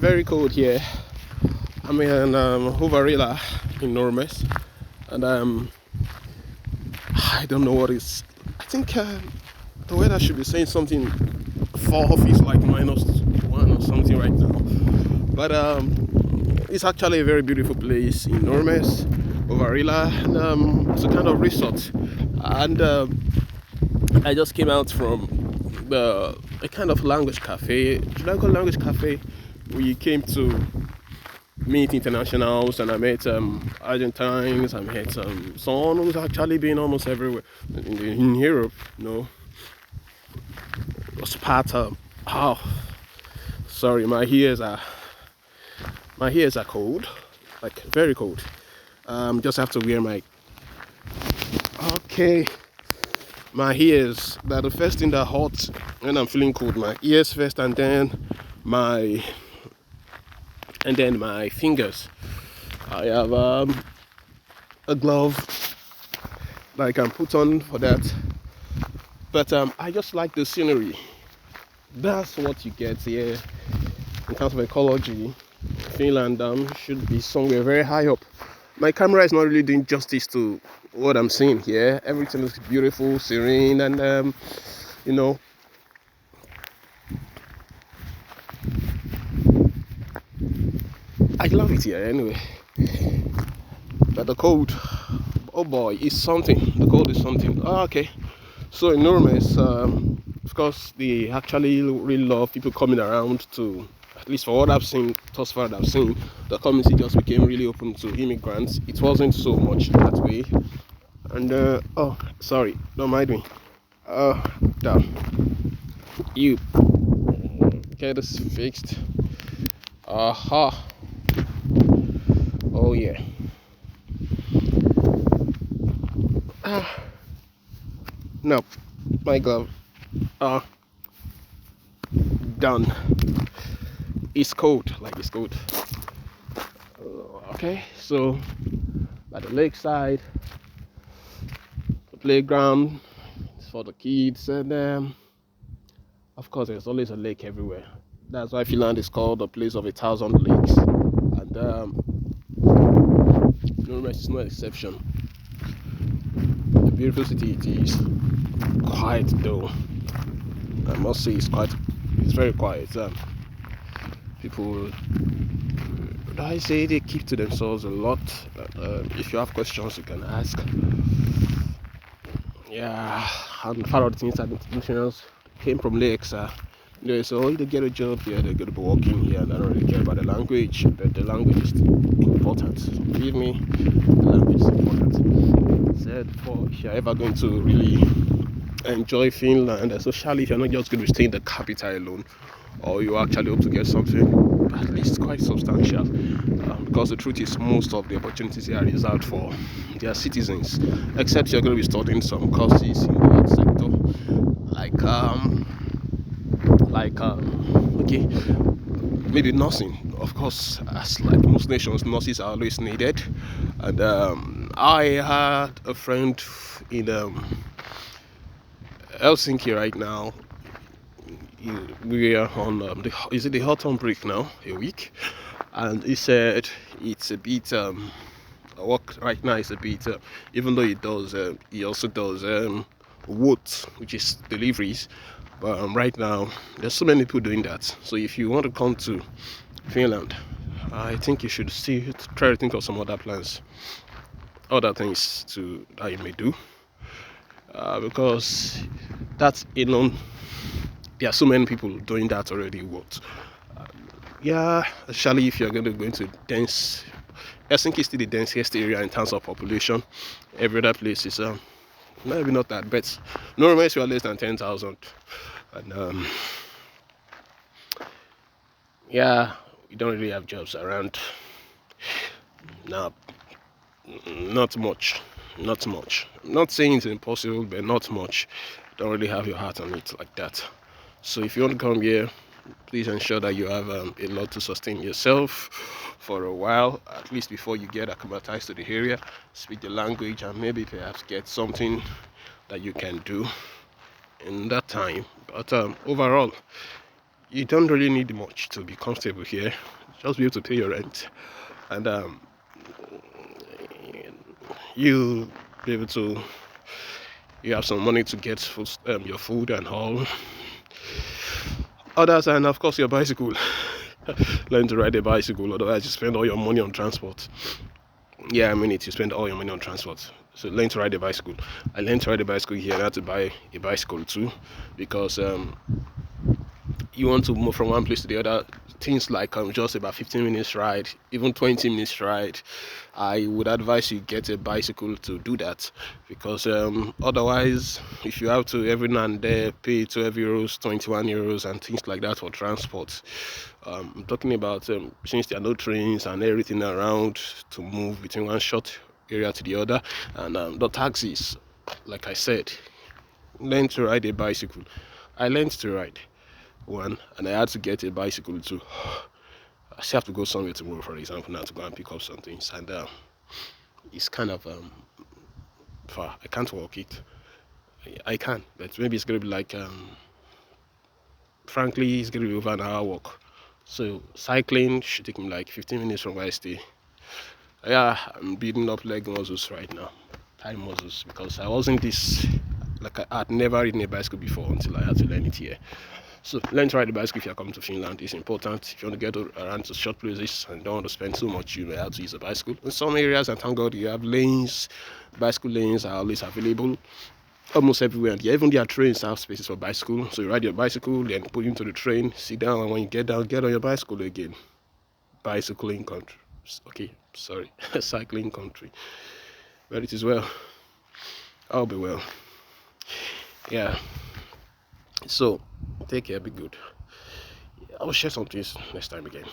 very cold here. I'm in Hyvarilla in Nurmes, and I don't know what is. I think the weather should be saying something. Fall feels like -1 or something right now, but it's actually a very beautiful place in Nurmes, Hyvarilla, and it's a kind of resort, and I just came out from a kind of language cafe. Should I call language cafe? We came to meet internationals, and I met Argentines. I met someone who's actually been almost everywhere in Europe. Was part of. Oh, sorry, my ears are cold, like very cold. Just have to wear my. Okay, my ears. That the first thing that hot when I'm feeling cold. My ears first, my and then my fingers. I have a glove that I can put on for that. But I just like the scenery. That's what you get here in terms of ecology. Finland should be somewhere very high up. My camera is not really doing justice to what I'm seeing here. Everything looks beautiful, serene, and you know, I love it here anyway. But the cold, oh boy, is something. The cold is something. Oh, okay. So in Nurmes, of course, they actually really love people coming around to, at least for what I've seen, thus far that I've seen, the community just became really open to immigrants. It wasn't so much that way. And, oh, sorry, don't mind me. Down. You get this fixed. Aha. Oh, yeah. No, my glove. Done. It's cold, like it's cold. Okay, so by the lakeside, the playground is for the kids, and of course, there's always a lake everywhere. That's why Finland is called the place of 1,000 lakes, and Nurmes is no exception. The beautiful city it is, quiet though. I must say it's very quiet. People, I say they keep to themselves a lot. If you have questions, you can ask. Yeah, and part of the things that internationals came from lakes. They say, oh, you get a job here, they're going to be working here, and I don't really care about the language, but the language is important. So believe me, the language is important. Said, if you're ever going to really enjoy Finland, especially if you're not just going to stay in the capital alone, or you actually hope to get something at least quite substantial, because the truth is most of the opportunities here are reserved for their citizens, except you're going to be studying some courses in the health sector, okay, maybe nursing. Of course, as like most nations, nurses are always needed. And I had a friend in Helsinki right now. We are on the autumn break now, a week, and he said it's a bit work right now is a bit even though he also does WOT, which is deliveries, but right now there's so many people doing that. So if you want to come to Finland, I think you should try to think of some other plans, other things that you may do, because that's there are so many people doing that already. Yeah, especially if you're going to go into dense. Helsinki is still the densest area in terms of population. Every other place is maybe not that, but normally we are less than 10,000, and yeah, we don't really have jobs around now. Not much, not much. I'm not saying it's impossible, but not much. Don't really have your heart on it like that. So if you want to come here, please ensure that you have a lot to sustain yourself for a while, at least before you get acclimatized to the area, speak the language, and maybe perhaps get something that you can do in that time. But overall, you don't really need much to be comfortable here. Just be able to pay your rent, and you be able to, you have some money to get food, your food and all others, and of course your bicycle. Learn to ride a bicycle, otherwise you spend all your money on transport. Yeah, I mean it, you spend all your money on transport. So learn to ride a bicycle. I learned to ride a bicycle here. I had to buy a bicycle too, because you want to move from one place to the other. Things like just about 15 minutes ride, even 20 minutes ride, I would advise you get a bicycle to do that, because otherwise, if you have to every now and then pay 12 euros, 21 euros and things like that for transport, I'm talking about since there are no trains and everything around to move between one short area to the other, and the taxis, like I said, learn to ride a bicycle. I learned to ride one, and I had to get a bicycle too. I still have to go somewhere tomorrow, for example, now to go and pick up some things, and it's kind of far. I can't walk it. I can, but maybe it's gonna be like frankly, it's gonna be over an hour walk. So cycling should take me like 15 minutes from where I stay. Yeah, I'm building up leg muscles right now, thigh muscles, because I wasn't this, like I had never ridden a bicycle before until I had to learn it here. So learn to ride the bicycle if you're coming to Finland. It's important. If you want to get around to short places and don't want to spend too much, you may have to use a bicycle. In some areas, and thank God you have lanes, bicycle lanes are always available almost everywhere. And even their trains have spaces for bicycle. So you ride your bicycle, then put into the train, sit down, and when you get down, get on your bicycle again. Bicycling country. Okay, sorry, cycling country. But it is well. I'll be well. Yeah. So take care, be good. I will share some things next time again.